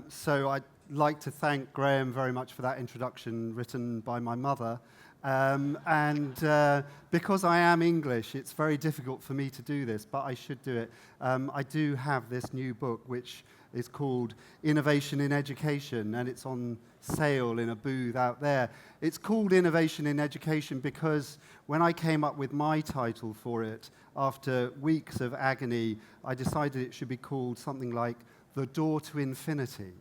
So I'd like to thank Graham very much for that introduction written by my mother. Because I am English, it's very difficult for me to do this, but I should do it. I do have this new book, which is called Innovation in Education, and it's on sale in a booth out there. It's called Innovation in Education because when I came up with my title for it, after weeks of agony, I decided it should be called something like The Door to Infinity.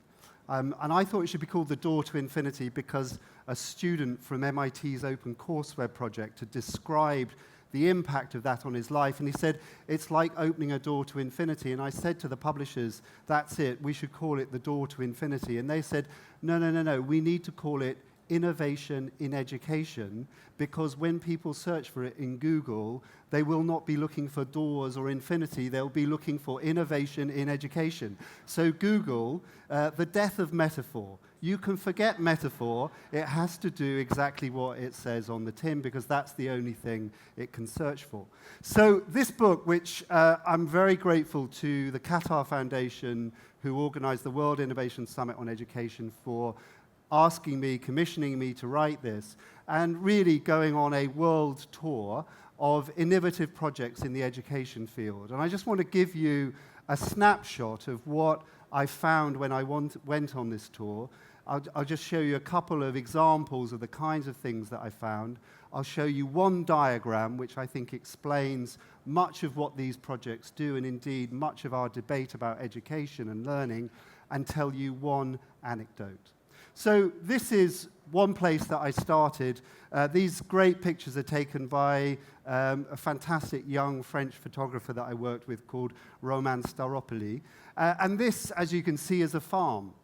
And I thought it should be called The Door to Infinity because a student from MIT's Open Courseware project had described the impact of that on his life, and he said, it's like opening a door to infinity. And I said to the publishers, that's it, we should call it The Door to Infinity. And they said, no, we need to call it Innovation in Education, because when people search for it in Google, they will not be looking for doors or infinity, they'll be looking for innovation in education. So Google, the death of metaphor. You can forget metaphor, it has to do exactly what it says on the tin, because that's the only thing it can search for. So this book, which I'm very grateful to the Qatar Foundation, who organized the World Innovation Summit on Education, for asking me, commissioning me to write this, and really going on a world tour of innovative projects in the education field. And I just want to give you a snapshot of what I found when I went on this tour. I'll just show you a couple of examples of the kinds of things that I found. I'll show you one diagram which I think explains much of what these projects do, and indeed much of our debate about education and learning, and tell you one anecdote. So this is one place that I started. These great pictures are taken by a fantastic young French photographer that I worked with called Roman Staropoli. And this, as you can see, is a farm.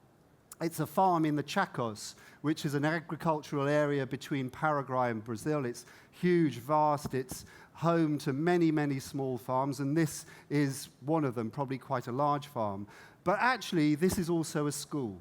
It's a farm in the Chacos, which is an agricultural area between Paraguay and Brazil. It's huge, vast. It's home to many, many small farms, and this is one of them, probably quite a large farm. But actually, this is also a school.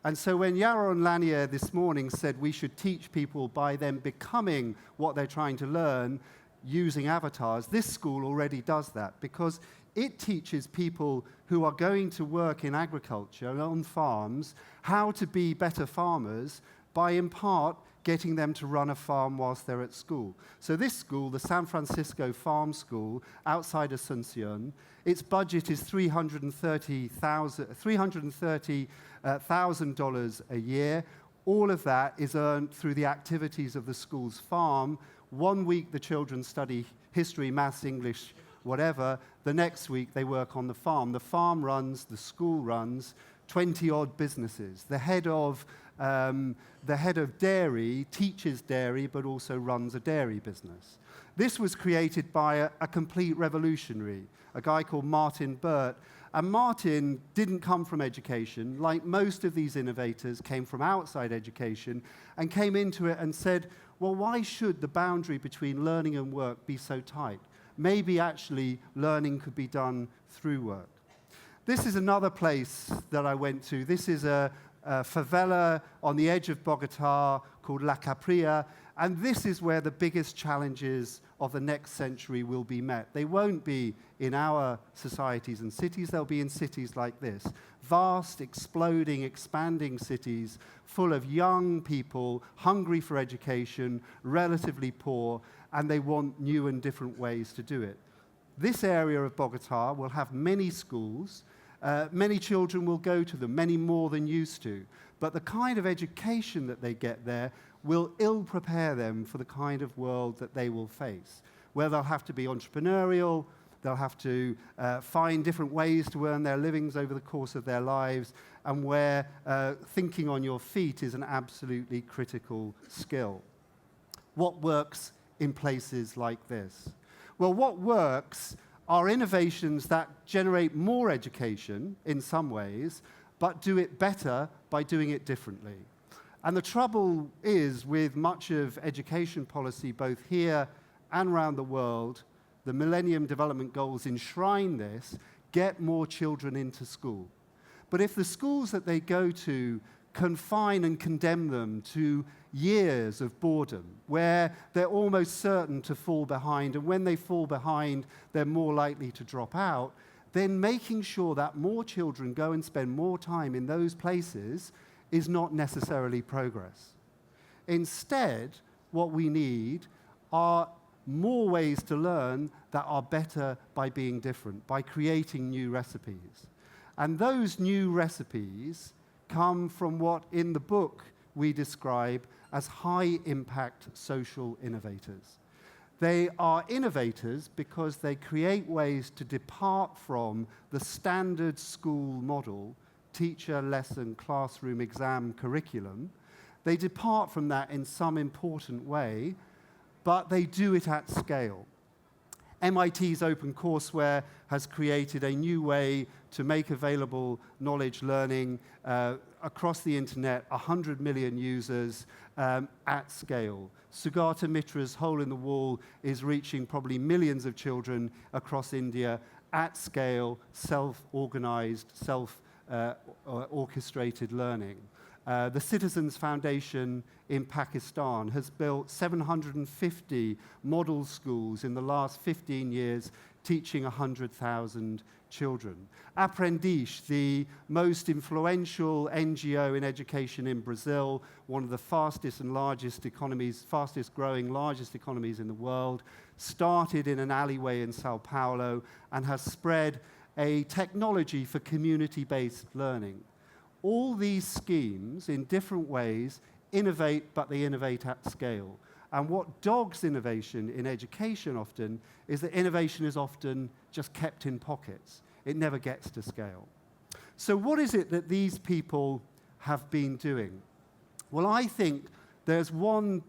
And so when Yaron Lanier this morning said we should teach people by them becoming what they're trying to learn using avatars, this school already does that, because it teaches people who are going to work in agriculture on farms how to be better farmers by, in part, getting them to run a farm whilst they're at school. So this school, the San Francisco Farm School, outside Asuncion, its budget is $330,000 a year. All of that is earned through the activities of the school's farm. 1 week the children study history, maths, English, whatever. The next week they work on the farm. The farm runs, the school runs 20-odd businesses. The head of dairy teaches dairy, but also runs a dairy business. This was created by a complete revolutionary, a guy called Martin Burt. And Martin didn't come from education. Like most of these innovators, came from outside education and came into it and said, well, why should the boundary between learning and work be so tight? Maybe actually learning could be done through work. This is another place that I went to. This is a favela on the edge of Bogota called La Capria, and this is where the biggest challenges of the next century will be met. They won't be in our societies and cities, they'll be in cities like this. Vast, exploding, expanding cities full of young people, hungry for education, relatively poor, and they want new and different ways to do it. This area of Bogota will have many schools. Many children will go to them, many more than used to. But the kind of education that they get there will ill-prepare them for the kind of world that they will face, where they'll have to be entrepreneurial, they'll have to find different ways to earn their livings over the course of their lives, and where thinking on your feet is an absolutely critical skill. What works in places like this? Well, what works are innovations that generate more education in some ways, but do it better by doing it differently. And the trouble is with much of education policy, both here and around the world, the Millennium Development Goals enshrine this: get more children into school. But if the schools that they go to confine and condemn them to years of boredom, where they're almost certain to fall behind, and when they fall behind, they're more likely to drop out, then making sure that more children go and spend more time in those places is not necessarily progress. Instead, what we need are more ways to learn that are better by being different, by creating new recipes. And those new recipes come from what in the book we describe as high-impact social innovators. They are innovators because they create ways to depart from the standard school model, teacher, lesson, classroom, exam, curriculum. They depart from that in some important way, but they do it at scale. MIT's OpenCourseWare has created a new way to make available knowledge learning across the internet, 100 million users at scale. Sugata Mitra's Hole in the Wall is reaching probably millions of children across India at scale, self-organized, self-orchestrated learning. The Citizens Foundation in Pakistan has built 750 model schools in the last 15 years, teaching 100,000 children. Aprendiz, the most influential NGO in education in Brazil, one of the fastest and largest economies, fastest growing, largest economies in the world, started in an alleyway in Sao Paulo and has spread a technology for community-based learning. All these schemes, in different ways, innovate, but they innovate at scale. And what dogs innovation in education often is that innovation is often just kept in pockets. It never gets to scale. So what is it that these people have been doing? Well, I think there's one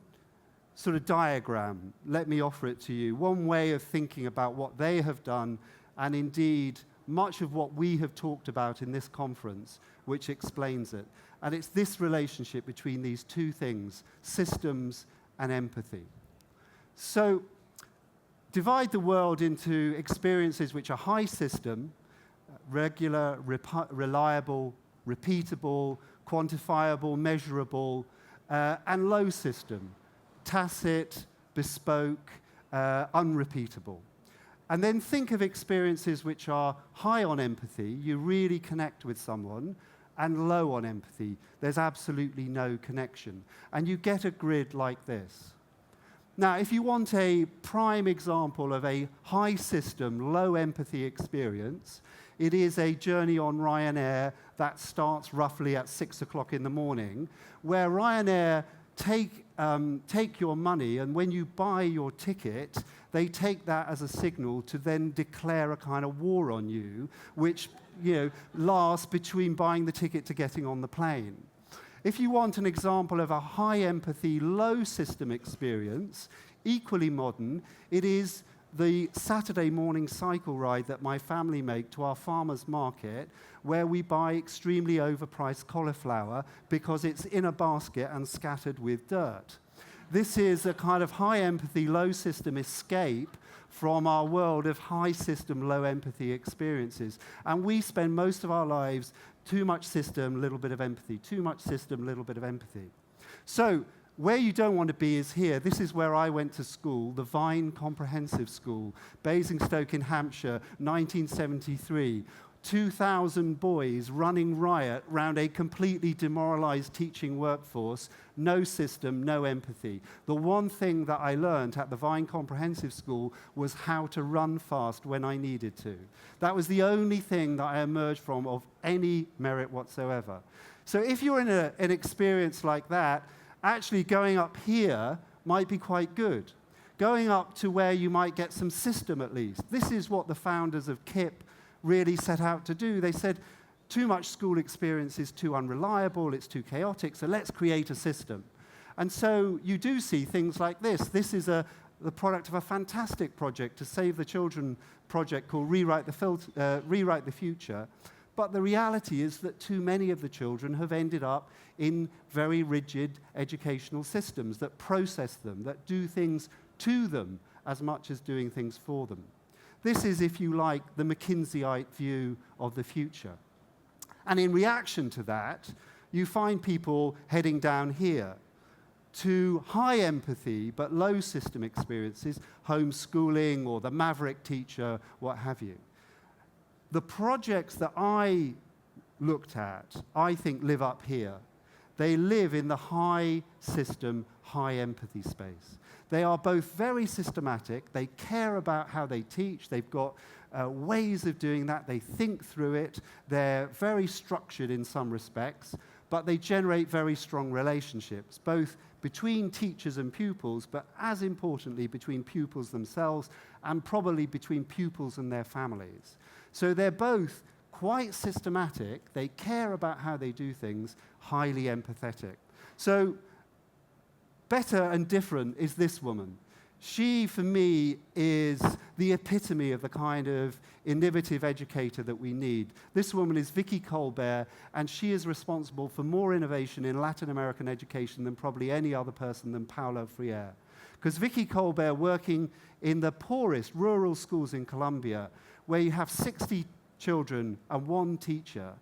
sort of diagram, let me offer it to you, one way of thinking about what they have done, and indeed much of what we have talked about in this conference, which explains it. And it's this relationship between these two things, systems and empathy. So divide the world into experiences which are high system, regular, reliable, repeatable, quantifiable, measurable, and low system, tacit, bespoke, unrepeatable. And then think of experiences which are high on empathy, you really connect with someone, and low on empathy, there's absolutely no connection. And you get a grid like this. Now, if you want a prime example of a high system, low empathy experience, it is a journey on Ryanair that starts roughly at 6 o'clock in the morning, where Ryanair take your money, and when you buy your ticket, they take that as a signal to then declare a kind of war on you, which lasts between buying the ticket to getting on the plane. If you want an example of a high empathy, low system experience, equally modern, it is the Saturday morning cycle ride that my family make to our farmers market, where we buy extremely overpriced cauliflower because it's in a basket and scattered with dirt. This is a kind of high empathy, low system escape from our world of high system, low empathy experiences. And we spend most of our lives too much system, little bit of empathy, too much system, little bit of empathy. So where you don't want to be is here. This is where I went to school, the Vine Comprehensive School, Basingstoke in Hampshire, 1973. 2,000 boys running riot around a completely demoralized teaching workforce, no system, no empathy. The one thing that I learned at the Vine Comprehensive School was how to run fast when I needed to. That was the only thing that I emerged from of any merit whatsoever. So if you're in an experience like that, actually going up here might be quite good. Going up to where you might get some system at least. This is what the founders of KIP really set out to do. They said, too much school experience is too unreliable, it's too chaotic, so let's create a system. And so you do see things like this. This is the product of a fantastic project, to Save the Children project called Rewrite the Future. But the reality is that too many of the children have ended up in very rigid educational systems that process them, that do things to them as much as doing things for them. This is, if you like, the McKinseyite view of the future. And in reaction to that, you find people heading down here to high empathy but low system experiences, homeschooling or the maverick teacher, what have you. The projects that I looked at, I think, live up here. They live in the high system, high empathy space. They are both very systematic. They care about how they teach. They've got ways of doing that. They think through it. They're very structured in some respects, but they generate very strong relationships, both between teachers and pupils, but as importantly, between pupils themselves, and probably between pupils and their families. So they're both quite systematic. They care about how they do things, highly empathetic. So better and different is this woman. She, for me, is the epitome of the kind of innovative educator that we need. This woman is Vicky Colbert, and she is responsible for more innovation in Latin American education than probably any other person than Paulo Freire. Because Vicky Colbert, working in the poorest rural schools in Colombia, where you have 60 children and one teacher,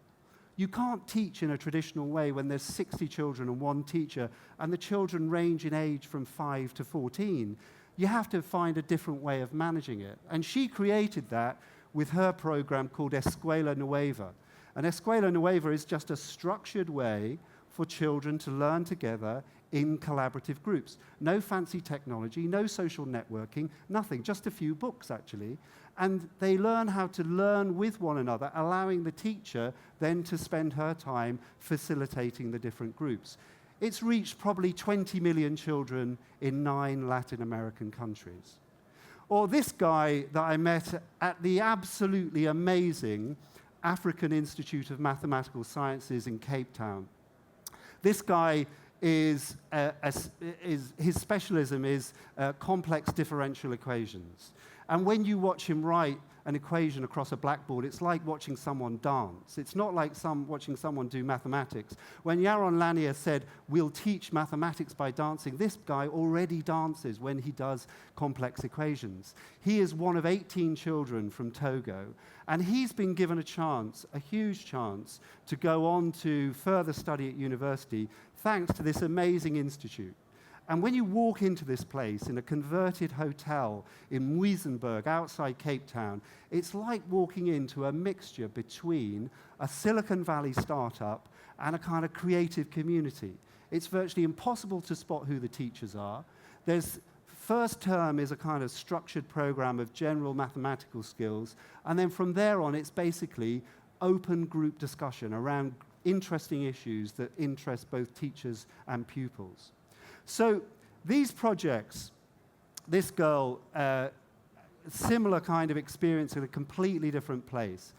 you can't teach in a traditional way when there's 60 children and one teacher, and the children range in age from 5 to 14. You have to find a different way of managing it. And she created that with her program called Escuela Nueva. And Escuela Nueva is just a structured way for children to learn together in collaborative groups. No fancy technology, no social networking, nothing, just a few books, actually. And they learn how to learn with one another, allowing the teacher then to spend her time facilitating the different groups. It's reached probably 20 million children in 9 Latin American countries. Or this guy that I met at the absolutely amazing African Institute of Mathematical Sciences in Cape Town. This guy his specialism is complex differential equations. And when you watch him write an equation across a blackboard, it's like watching someone dance. It's not like watching someone do mathematics. When Yaron Lanier said, we'll teach mathematics by dancing, this guy already dances when he does complex equations. He is one of 18 children from Togo, and he's been given a chance, a huge chance, to go on to further study at university thanks to this amazing institute. And when you walk into this place in a converted hotel in Muizenberg outside Cape Town, it's like walking into a mixture between a Silicon Valley startup and a kind of creative community. It's virtually impossible to spot who the teachers are. First term is a kind of structured program of general mathematical skills, and then from there on, it's basically open group discussion around interesting issues that interest both teachers and pupils. So these projects, this girl, similar kind of experience in a completely different place.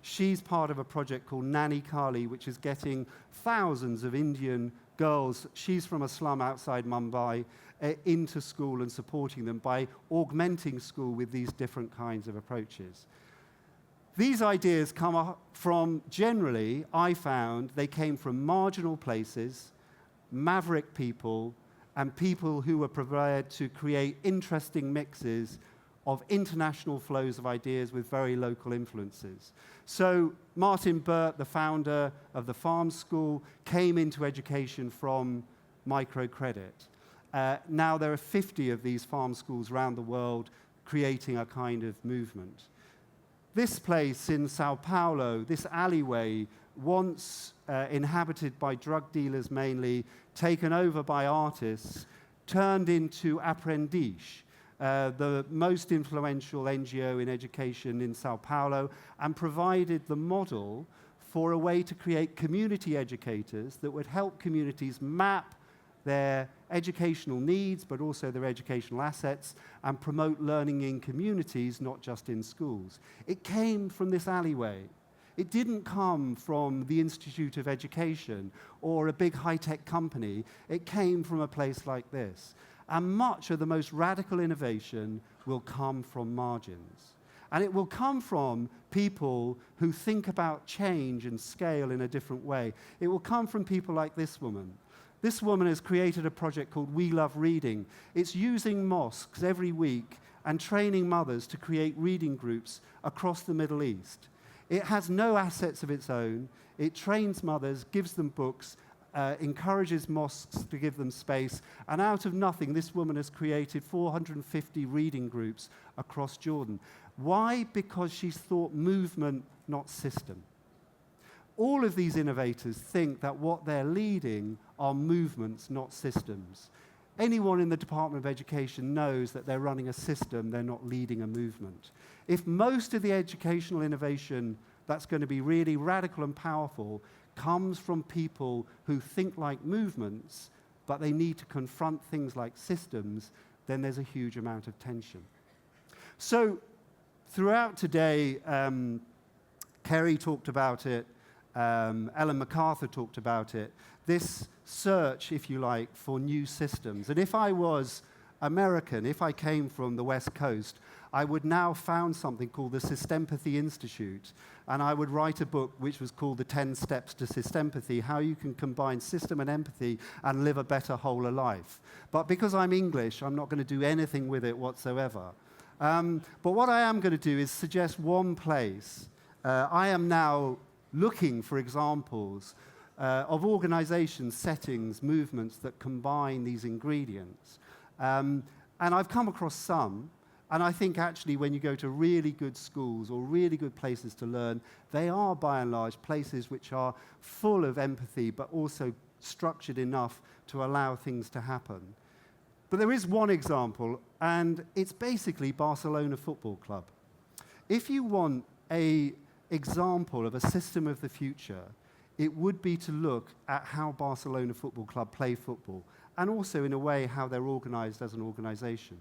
She's part of a project called Nani Kali, which is getting thousands of Indian girls, she's from a slum outside Mumbai, into school and supporting them by augmenting school with these different kinds of approaches. These ideas come up from, generally, I found, they came from marginal places, maverick people, and people who were prepared to create interesting mixes of international flows of ideas with very local influences. So Martin Burt, the founder of the Farm School, came into education from microcredit. Now there are 50 of these farm schools around the world creating a kind of movement. This place in Sao Paulo, this alleyway, once inhabited by drug dealers mainly, taken over by artists, turned into Aprendiz, the most influential NGO in education in Sao Paulo, and provided the model for a way to create community educators that would help communities map their educational needs, but also their educational assets, and promote learning in communities, not just in schools. It came from this alleyway. It didn't come from the Institute of Education or a big high-tech company. It came from a place like this. And much of the most radical innovation will come from margins. And it will come from people who think about change and scale in a different way. It will come from people like this woman. This woman has created a project called We Love Reading. It's using mosques every week and training mothers to create reading groups across the Middle East. It has no assets of its own. It trains mothers, gives them books, encourages mosques to give them space, and out of nothing, this woman has created 450 reading groups across Jordan. Why? Because she's thought movement, not system. All of these innovators think that what they're leading are movements, not systems. Anyone in the Department of Education knows that they're running a system, they're not leading a movement. If most of the educational innovation that's going to be really radical and powerful comes from people who think like movements, but they need to confront things like systems, then there's a huge amount of tension. So throughout today, Kerry talked about it, Ellen MacArthur talked about it, this search, if you like, for new systems. And if I was American, if I came from the West Coast, I would now found something called the Systempathy Institute, and I would write a book which was called The 10 Steps to Systempathy, how you can combine system and empathy and live a better whole of life. But because I'm English, I'm not going to do anything with it whatsoever. But what I am going to do is suggest one place. I am now looking for examples of organizations, settings, movements that combine these ingredients. And I've come across some, and I think actually when you go to really good schools or really good places to learn, they are by and large places which are full of empathy, but also structured enough to allow things to happen. But there is one example, and it's basically Barcelona Football Club. If you want an example of a system of the future, it would be to look at how Barcelona Football Club play football, and also in a way how they're organized as an organization.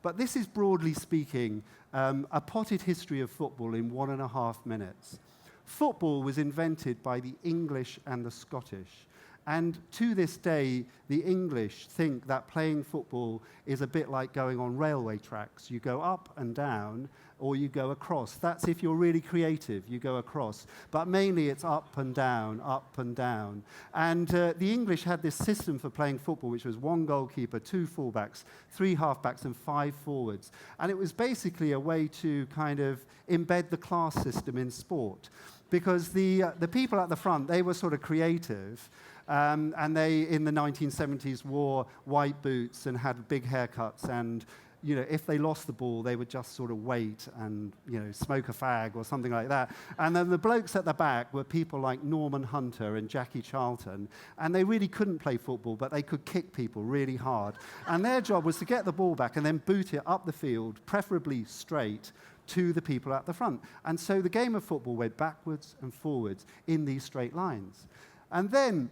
But this is, broadly speaking, a potted history of football in 1.5 minutes. Football was invented by the English and the Scottish. And to this day, the English think that playing football is a bit like going on railway tracks. You go up and down, or you go across. That's if you're really creative, you go across. But mainly it's up and down, up and down. And the English had this system for playing football, which was 1 goalkeeper, 2 fullbacks, 3 halfbacks, and 5 forwards. And it was basically a way to kind of embed the class system in sport. Because the people at the front, they were sort of creative. And they, in the 1970s, wore white boots and had big haircuts. And, you know, if they lost the ball, they would just sort of wait and, you know, smoke a fag or something like that. And then the blokes at the back were people like Norman Hunter and Jackie Charlton. And they really couldn't play football, but they could kick people really hard. And their job was to get the ball back and then boot it up the field, preferably straight, to the people at the front. And so the game of football went backwards and forwards in these straight lines. And then,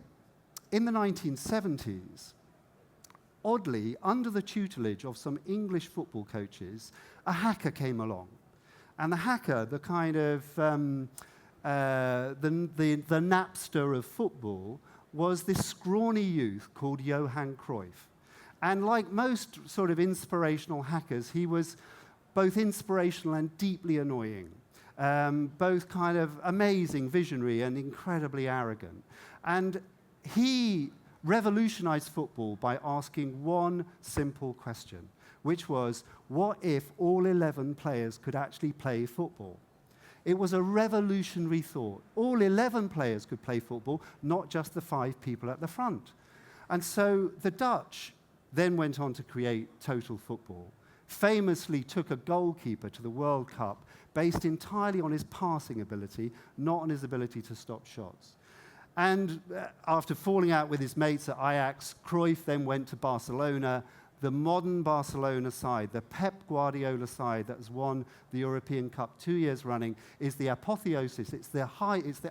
in the 1970s, oddly, under the tutelage of some English football coaches, a hacker came along. And the hacker, the kind of the Napster of football, was this scrawny youth called Johan Cruyff. And like most sort of inspirational hackers, he was both inspirational and deeply annoying, both kind of amazing, visionary, and incredibly arrogant. And he revolutionized football by asking one simple question, which was, what if all 11 players could actually play football? It was a revolutionary thought. All 11 players could play football, not just the 5 people at the front. And so the Dutch then went on to create total football, famously took a goalkeeper to the World Cup based entirely on his passing ability, not on his ability to stop shots. And after falling out with his mates at Ajax, Cruyff then went to Barcelona. The modern Barcelona side, the Pep Guardiola side that has won the European Cup 2 years running, is the apotheosis. It's the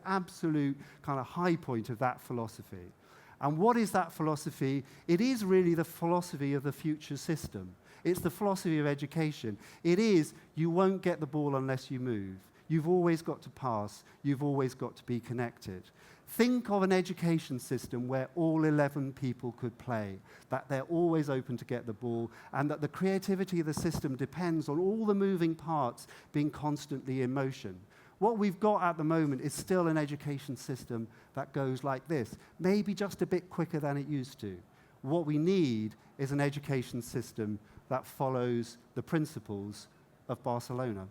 absolute kind of high point of that philosophy. And what is that philosophy? It is really the philosophy of the future system. It's the philosophy of education. It is, you won't get the ball unless you move. You've always got to pass. You've always got to be connected. Think of an education system where all 11 people could play, that they're always open to get the ball, and that the creativity of the system depends on all the moving parts being constantly in motion. What we've got at the moment is still an education system that goes like this, maybe just a bit quicker than it used to. What we need is an education system that follows the principles of Barcelona.